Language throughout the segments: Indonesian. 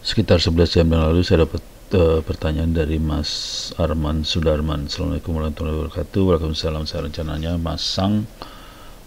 Sekitar 11 jam yang lalu saya dapat pertanyaan dari Mas Arman Sudarman. Assalamualaikum warahmatullahi wabarakatuh. Waalaikumsalam. Saya rencananya masang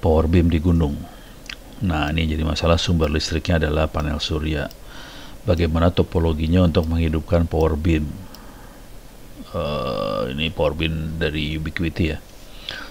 power beam di gunung. Nah, ini jadi masalah, sumber listriknya adalah panel surya. Bagaimana topologinya untuk menghidupkan power beam? Ini power beam dari Ubiquiti ya.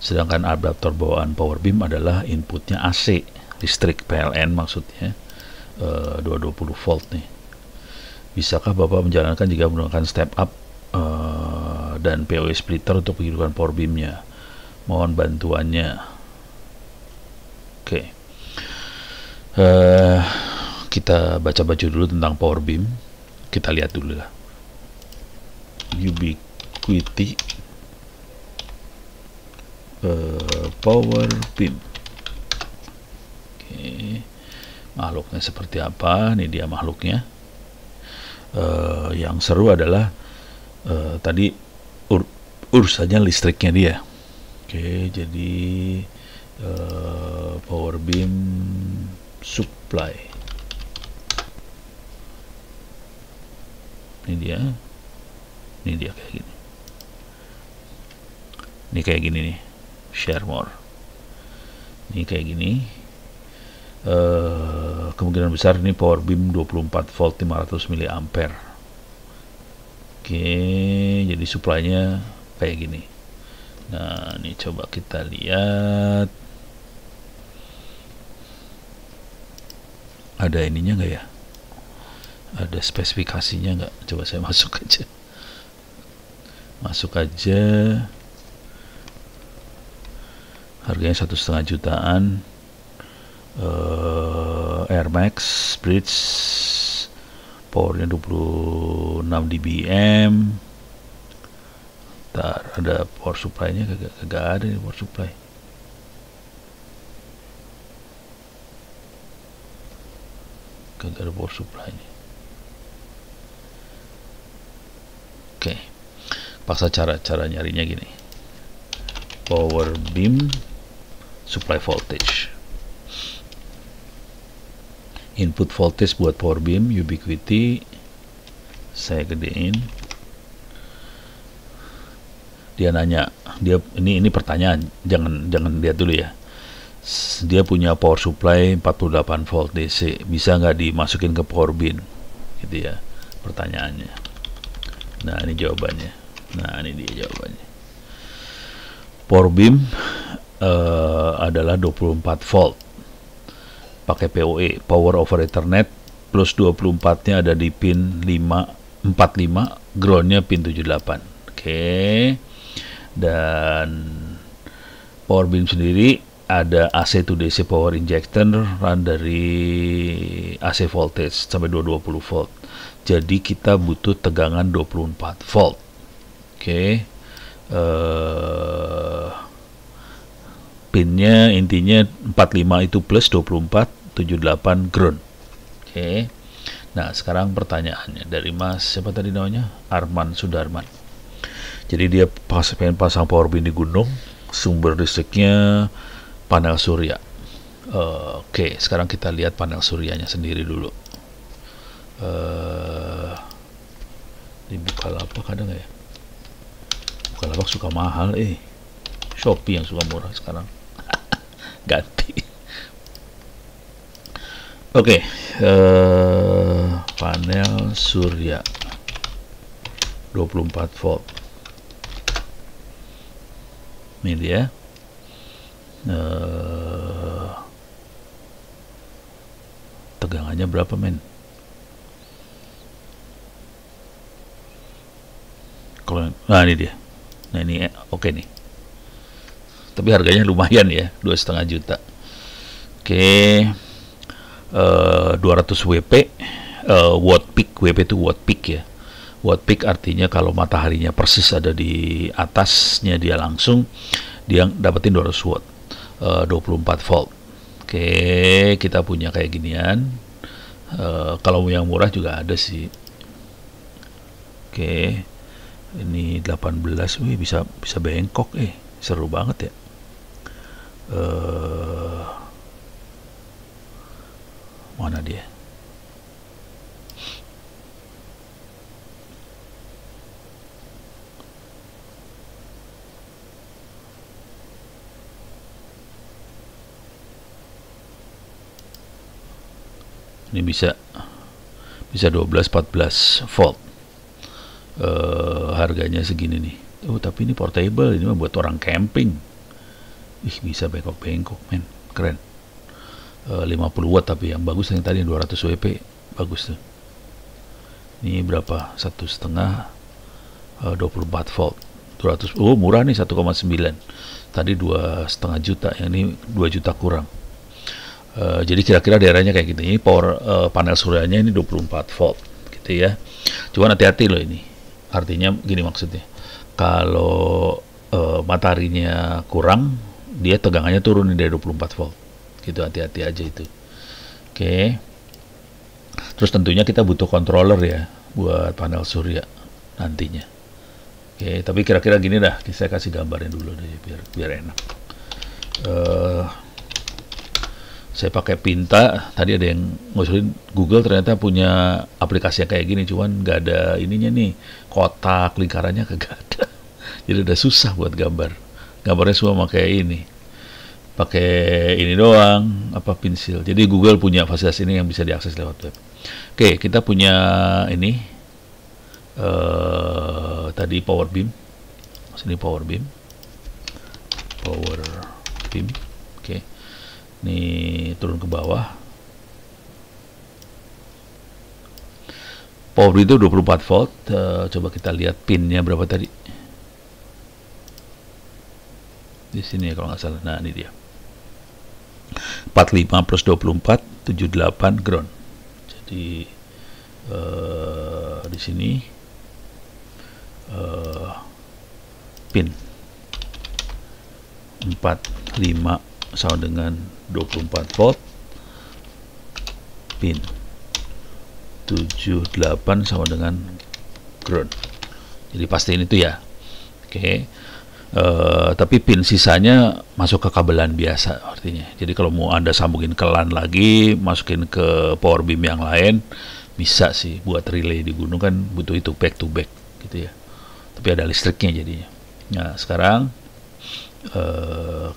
Sedangkan adaptor bawaan power beam adalah inputnya AC, listrik PLN maksudnya, 220 volt nih. Bisakah Bapak menjalankan jika menggunakan step up dan POE splitter untuk menghidupkan power beamnya? Mohon bantuannya. Oke. Kita baca-baca dulu tentang power beam. Kita lihat dulu lah. Ubiquiti power beam. Oke. Makhluknya seperti apa? Ini dia makhluknya. Yang seru adalah tadi urusannya listriknya dia. Oke, jadi power beam supply. Ini dia kayak gini. Ini kayak gini nih. Share more. Ini kayak gini. Kemungkinan besar ini power beam 24 volt 500 mA. Oke, jadi supply-nya kayak gini. Nah, ini coba kita lihat. Ada ininya nggak ya? Ada spesifikasinya nggak? Coba saya masuk aja. Harganya 1,5 jutaan. Air Max bridge, powernya 26 dBm. Ntar ada power supply-nya kagak ada nih power supply. Kagak ada power supply-nya. Oke. Paksa cara nyarinya gini. Power beam supply voltage. Input voltage buat power beam Ubiquiti, saya gedein. Dia nanya, ini pertanyaan, jangan lihat dulu ya. Dia punya power supply 48 volt DC, bisa nggak dimasukin ke power beam, gitu ya pertanyaannya. Nah, ini jawabannya. Nah, ini dia jawabannya. Power beam adalah 24 volt. Pakai PoE, power over ethernet, plus 24-nya ada di pin 45, groundnya pin 78. Oke. Dan power beam sendiri ada AC to DC power injector, run dari AC voltage sampai 220 volt. Jadi kita butuh tegangan 24 volt. Oke. Pinnya intinya 45 itu plus, 24, 78 ground. Oke. Nah, sekarang pertanyaannya dari Mas siapa tadi namanya? Arman Sudarman. Jadi dia pengen pasang power beam di gunung, sumber listriknya panel surya. Oke, sekarang kita lihat panel suryanya sendiri dulu. Di Bukalapak ada nggak ya? Bukalapak suka mahal, Shopee yang suka murah sekarang. Ganti. Oke, panel surya 24 volt. Ini dia. Tegangannya berapa, men? Nah, ini dia. Nah, ini oke nih. Tapi harganya lumayan ya, 2,5 juta. Oke. 200 WP, watt peak. WP itu watt peak ya. Watt peak artinya kalau mataharinya persis ada di atasnya dia langsung, dia dapetin 200 watt, 24 volt. Oke, kita punya kayak ginian. Kalau yang murah juga ada sih. Oke, ini 18, bisa bengkok, seru banget ya. Mana dia? Ini bisa 12-14 volt. Harganya segini nih. Oh, tapi ini portable, ini mah buat orang camping. Ih, bisa bengkok-bengkok, men. Keren. 50 watt tapi yang bagus yang tadi 200 WP. Bagus tuh. Ini berapa? 1,5 24 volt. 200. Oh, murah nih 1,9. Tadi 2,5 juta, yang ini 2 juta kurang. Jadi kira-kira daerahnya kayak gitu. Ini power panel suryanya ini 24 volt gitu ya. Cuman hati-hati loh ini. Artinya gini maksudnya. Kalau mataharinya kurang, dia tegangannya turun dari 24 volt. Gitu, hati-hati aja itu. Oke. Terus tentunya kita butuh controller ya buat panel surya nantinya. Oke, tapi kira-kira gini dah. Saya kasih gambarnya dulu deh biar enak. Saya pakai Pinta. Tadi ada yang ngusulin Google ternyata punya aplikasi yang kayak gini, cuman nggak ada ininya nih, kotak lingkarannya kagak ada. Jadi udah susah buat gambar. Gambarnya semua pakai ini doang, apa pensil. Jadi Google punya fasilitas ini yang bisa diakses lewat web. Oke, kita punya ini tadi power beam. Sini power beam. Oke. Ini turun ke bawah. Power itu 24 volt. Coba kita lihat pinnya berapa tadi. Di sini ya kalau nggak salah. Nah, ini dia. 45 plus 24, 78 ground. Jadi di sini pin 45 sama dengan 24 volt, pin 78 sama dengan ground. Jadi pastiin itu ya. Oke. Tapi pin sisanya masuk ke kabelan biasa artinya. Jadi kalau mau Anda sambungin ke LAN lagi, masukin ke power beam yang lain, bisa sih. Buat relay di gunung kan butuh itu back to back gitu ya. Tapi ada listriknya jadinya. Nah, sekarang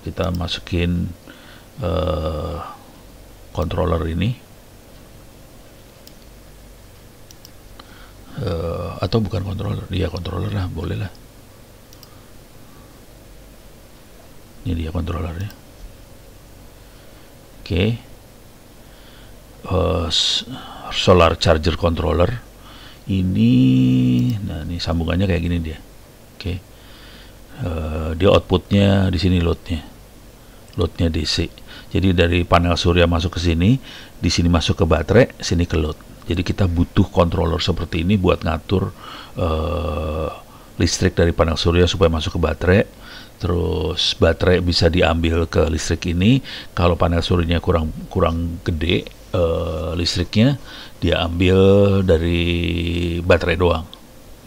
kita masukin controller ini. Atau bukan controller, dia controller lah, boleh lah. Ini dia controllernya. Oke. Solar charger controller. Ini, nah ini sambungannya kayak gini dia. Oke. Dia outputnya di sini loadnya DC. Jadi dari panel surya masuk ke sini, di sini masuk ke baterai, sini ke load. Jadi kita butuh controller seperti ini buat ngatur listrik dari panel surya supaya masuk ke baterai. Terus baterai bisa diambil ke listrik ini. Kalau panel suryanya kurang gede listriknya, dia ambil dari baterai doang,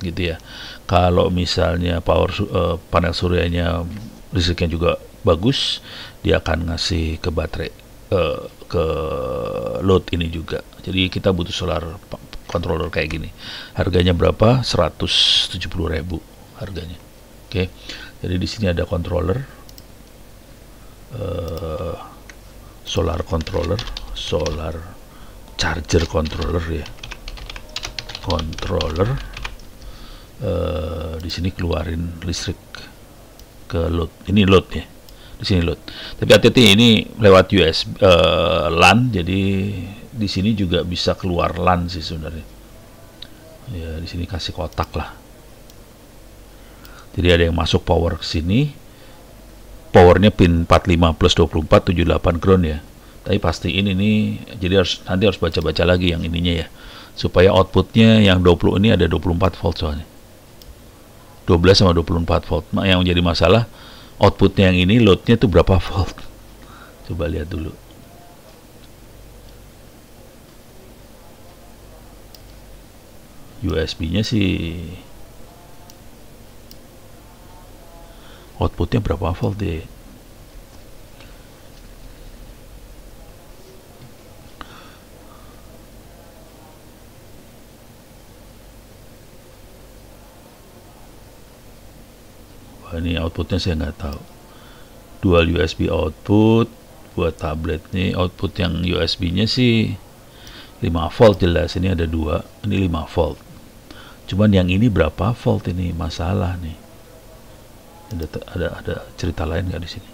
gitu ya. Kalau misalnya panel suryanya listriknya juga bagus, dia akan ngasih ke baterai ke load ini juga. Jadi kita butuh solar controller kayak gini. Harganya berapa? 170.000 harganya. Oke. Jadi di sini ada controller, solar charger controller ya. Controller di sini keluarin listrik ke load. Ini load ya. Di sini load. Tapi hati-hati ini lewat USB LAN, jadi di sini juga bisa keluar LAN sih sebenarnya. Ya, di sini kasih kotak lah. Jadi ada yang masuk power ke sini. Powernya pin 45 plus 24 78 ground ya. Tapi pastiin ini, jadi nanti harus baca-baca lagi yang ininya ya. Supaya outputnya yang 20 ini ada 24 volt soalnya. 12 sama 24 volt. Yang menjadi masalah outputnya yang ini, loadnya itu berapa volt. Coba lihat dulu. USB-nya sih outputnya berapa volt deh. Wah, ini outputnya saya nggak tahu. Dual USB output buat tablet nih. Output yang USB-nya sih 5 volt jelas, ini ada 2, ini 5 volt. Cuman yang ini berapa volt ini masalah nih. Ada cerita lain nggak di sini?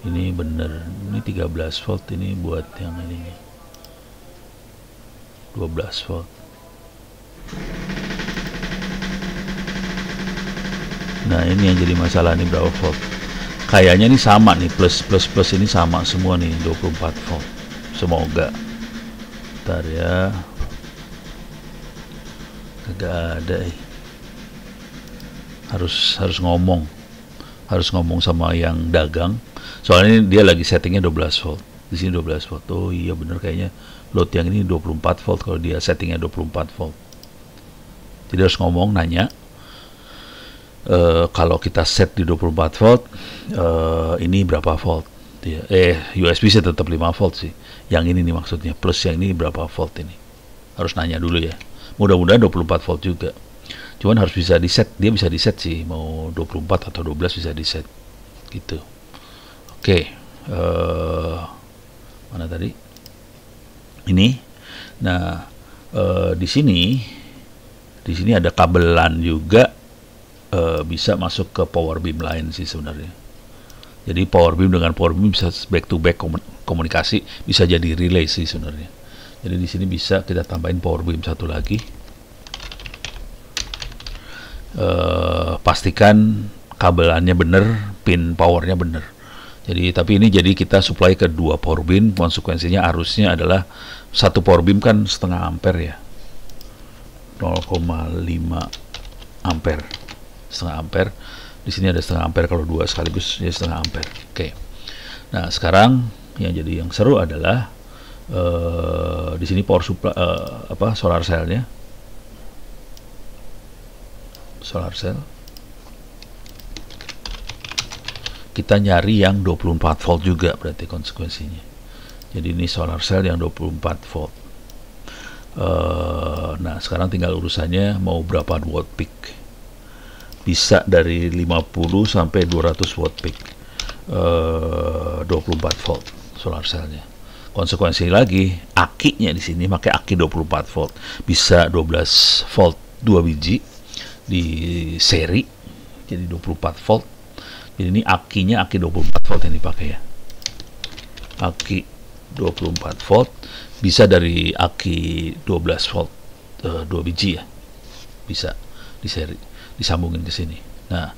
Ini bener, ini 13 volt, ini buat yang ini 12 volt. Nah ini yang jadi masalah nih, berapa volt. Kayaknya ini sama nih, plus ini sama semua nih, 24 volt. Semoga. Bentar ya, kagak ada. Harus ngomong sama yang dagang. Soalnya dia lagi settingnya 12 volt. Di sini 12 volt. Oh iya bener, kayaknya load yang ini 24 volt kalau dia settingnya 24 volt. Jadi harus ngomong, nanya, kalau kita set di 24 volt, ini berapa volt? USB sih tetap 5 volt sih. Yang ini nih maksudnya, plus yang ini berapa volt ini? Harus nanya dulu ya. Mudah-mudahan 24 volt juga. Cuman harus bisa di set, dia bisa di set sih, mau 24 atau 12 bisa di set. Gitu. Oke. Mana tadi? Ini. Nah, di sini ada kabelan juga, bisa masuk ke power beam lain sih sebenarnya. Jadi power beam dengan power beam bisa back to back komunikasi, bisa jadi relay sih sebenarnya. Jadi di sini bisa kita tambahin power beam satu lagi. Pastikan kabelannya bener, pin powernya bener. Tapi ini jadi kita supply ke 2 power beam, konsekuensinya arusnya adalah satu power beam kan setengah ampere ya, 0,5 ampere, setengah ampere. Di sini ada setengah ampere, kalau 2 sekaligus ya setengah ampere. Oke. Nah sekarang yang jadi yang seru adalah di sini power supply, solar cell-nya, solar cell. Kita nyari yang 24 volt juga berarti konsekuensinya. Jadi ini solar cell yang 24 volt. Nah sekarang tinggal urusannya mau berapa watt peak. Bisa dari 50 sampai 200 watt peak, 24 volt solar cellnya. Konsekuensi lagi, akinya di sini pakai aki 24 volt, bisa 12 volt 2 biji di seri, jadi 24 volt. Jadi ini akinya aki 24 volt yang dipakai ya. Aki 24 volt bisa dari aki 12 volt 2 biji ya. Bisa di seri, disambungin ke sini. Nah,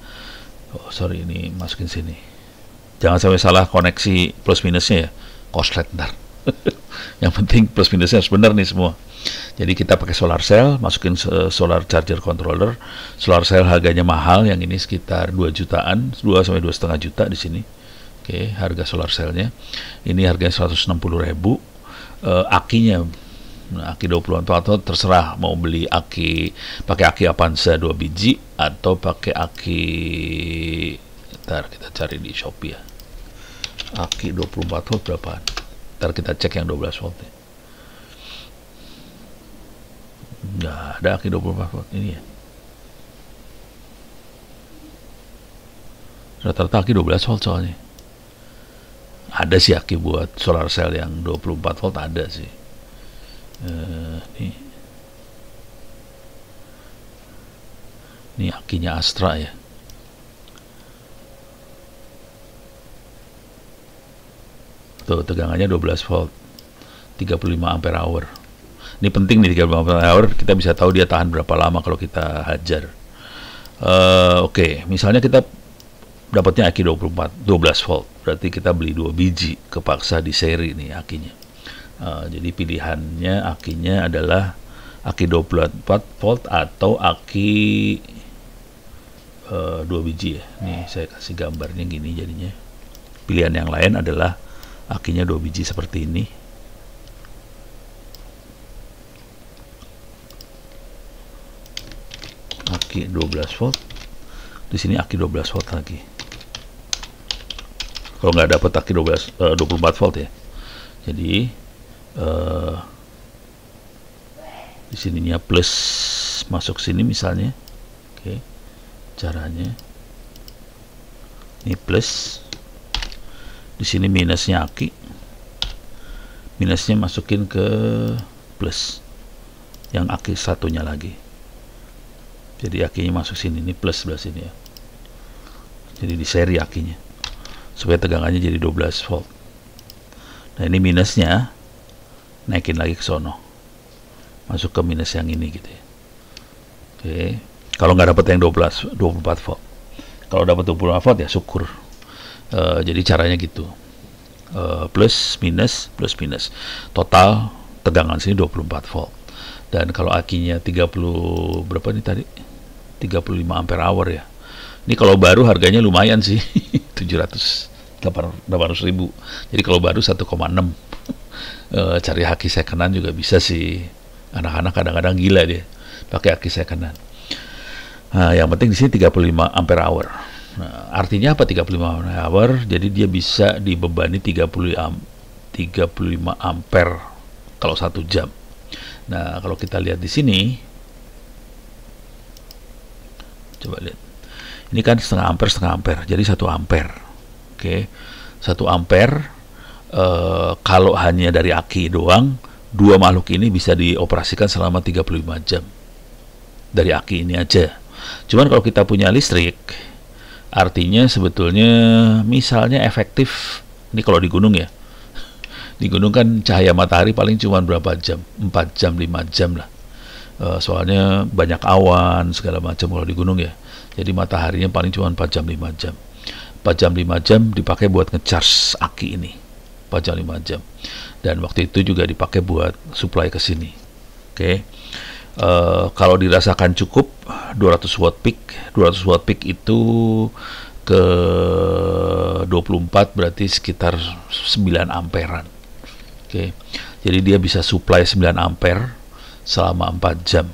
sorry ini masukin sini. Jangan sampai salah koneksi plus minusnya ya. Korslet ntar. Yang penting plus minusnya harus benar nih semua. Jadi kita pakai solar cell, masukin solar charger controller. Solar cell harganya mahal, yang ini sekitar 2 jutaan, 2 sampai 2,5 juta di sini. Oke, harga solar cellnya. Ini harganya 160.000. Akinya, aki 24 volt, terserah mau beli aki, pakai aki Avanza 2 biji atau pakai aki, ntar kita cari di Shopee ya. Aki 24 volt berapaan? Ntar kita cek yang 12 volt ya. Nggak ada aki 24 volt ini ya. Rata-rata aki 12 volt soalnya. Ada sih aki buat solar cell yang 24 volt, ada sih. Ini akinya Astra ya. Tuh tegangannya 12 volt, 35 ampere hour. Ini penting nih, 35 ampere hour, kita bisa tahu dia tahan berapa lama kalau kita hajar. Oke, misalnya kita dapatnya aki 12 volt, berarti kita beli 2 biji, kepaksa di seri nih akinya. Jadi pilihannya akinya adalah aki 24 volt atau aki 2 biji ya. Nih saya kasih gambarnya gini jadinya. Pilihan yang lain adalah akinya 2 biji seperti ini. Aki 12 volt. Di sini aki 12 volt lagi. Kalau nggak dapat aki 24 volt ya. Jadi di sininya plus masuk sini misalnya. Oke. Caranya ini plus, di sini minusnya aki. minusnya masukin ke plus yang aki satunya lagi. Jadi akinya masuk sini, ini plus sebelah sini ya. Jadi di seri akinya supaya tegangannya jadi 12 volt. Nah ini minusnya naikin lagi ke sono, masuk ke minus yang ini gitu ya. Oke, kalau nggak dapet yang 24 volt, kalau dapat 24 volt ya syukur. Jadi caranya gitu, plus minus, total tegangan sini 24 volt. Dan kalau akinya 30 berapa nih tadi, 35 ampere hour ya. Ini kalau baru harganya lumayan sih, 800 ribu. Jadi kalau baru 1,6. Cari aki secondan juga bisa sih. Anak-anak kadang-kadang gila dia pakai aki secondan. Nah, yang penting di sini 35 ampere hour. Nah, artinya apa 35 ampere hour? Jadi dia bisa dibebani 35 ampere kalau 1 jam. Nah, kalau kita lihat di sini, coba lihat. Ini kan setengah ampere, jadi 1 ampere. Oke, 1 ampere. Kalau hanya dari aki doang, dua makhluk ini bisa dioperasikan selama 35 jam dari aki ini aja. Cuman kalau kita punya listrik, artinya sebetulnya misalnya efektif, ini kalau di gunung ya, di gunung kan cahaya matahari paling cuma berapa jam, 4 jam, 5 jam lah. Soalnya banyak awan segala macam kalau di gunung ya. Jadi mataharinya paling cuma 4 jam 5 jam. 4 jam 5 jam dipakai buat ngecharge aki ini. 4 jam 5 jam. Dan waktu itu juga dipakai buat supply ke sini. Oke. Kalau dirasakan cukup 200 watt peak. 200 watt peak itu ke 24 berarti sekitar 9 amperan. Oke. Jadi dia bisa supply 9 ampere selama 4 jam.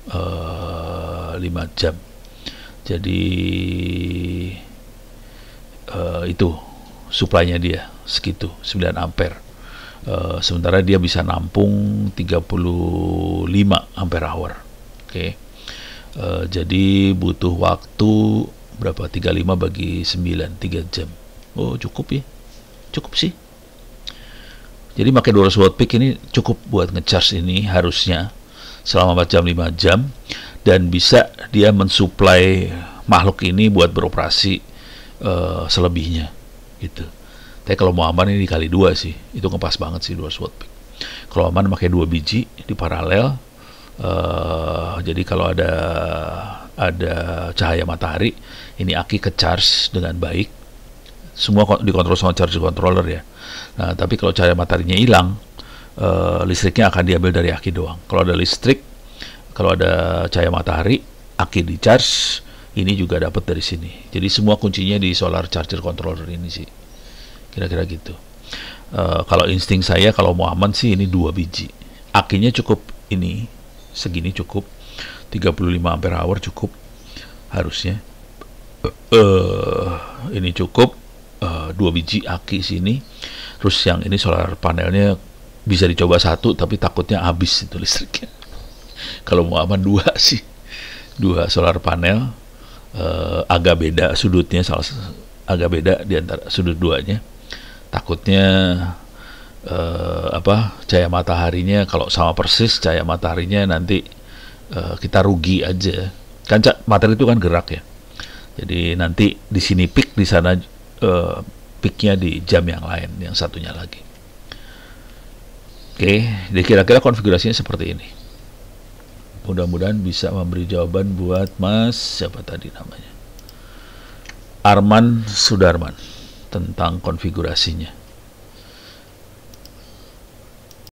5 jam. Jadi itu suplainya dia segitu 9 ampere. Sementara dia bisa nampung 35 ampere hour. Oke. Jadi butuh waktu berapa? 35 bagi 9, 3 jam. Oh, cukup ya. Cukup sih. Jadi pakai 200 watt peak ini cukup buat ngecharge ini harusnya selama 4 jam 5 jam. Dan bisa dia mensuplai makhluk ini buat beroperasi selebihnya gitu. Tapi kalau mau aman ini dikali 2 sih, itu ngepas banget sih 200 watt peak. Kalau aman pakai 2 biji di paralel, jadi kalau ada cahaya matahari, ini aki ke charge dengan baik. Semua dikontrol sama charge controller ya. Nah, tapi kalau cahaya mataharinya hilang, listriknya akan diambil dari aki doang. Kalau ada listrik, kalau ada cahaya matahari, aki di charge, ini juga dapat dari sini. Jadi semua kuncinya di solar charger controller ini sih. Kira-kira gitu. Kalau insting saya, kalau mau aman sih ini 2 biji. Akinya cukup ini, segini cukup. 35 ampere hour cukup harusnya. Ini cukup 2 biji aki sini. Terus yang ini solar panelnya bisa dicoba 1, tapi takutnya habis itu listriknya. Kalau mau aman 2 sih, 2 solar panel, agak beda sudutnya, agak beda di antara sudut duanya. Takutnya cahaya mataharinya kalau sama persis cahaya mataharinya nanti kita rugi aja. Kan matahari itu kan gerak ya. Jadi nanti di sini peak, di sana peaknya di jam yang lain, yang satunya lagi. Oke, jadi kira-kira konfigurasinya seperti ini. Mudah-mudahan bisa memberi jawaban buat Mas, siapa tadi namanya? Arman Sudarman, tentang konfigurasinya.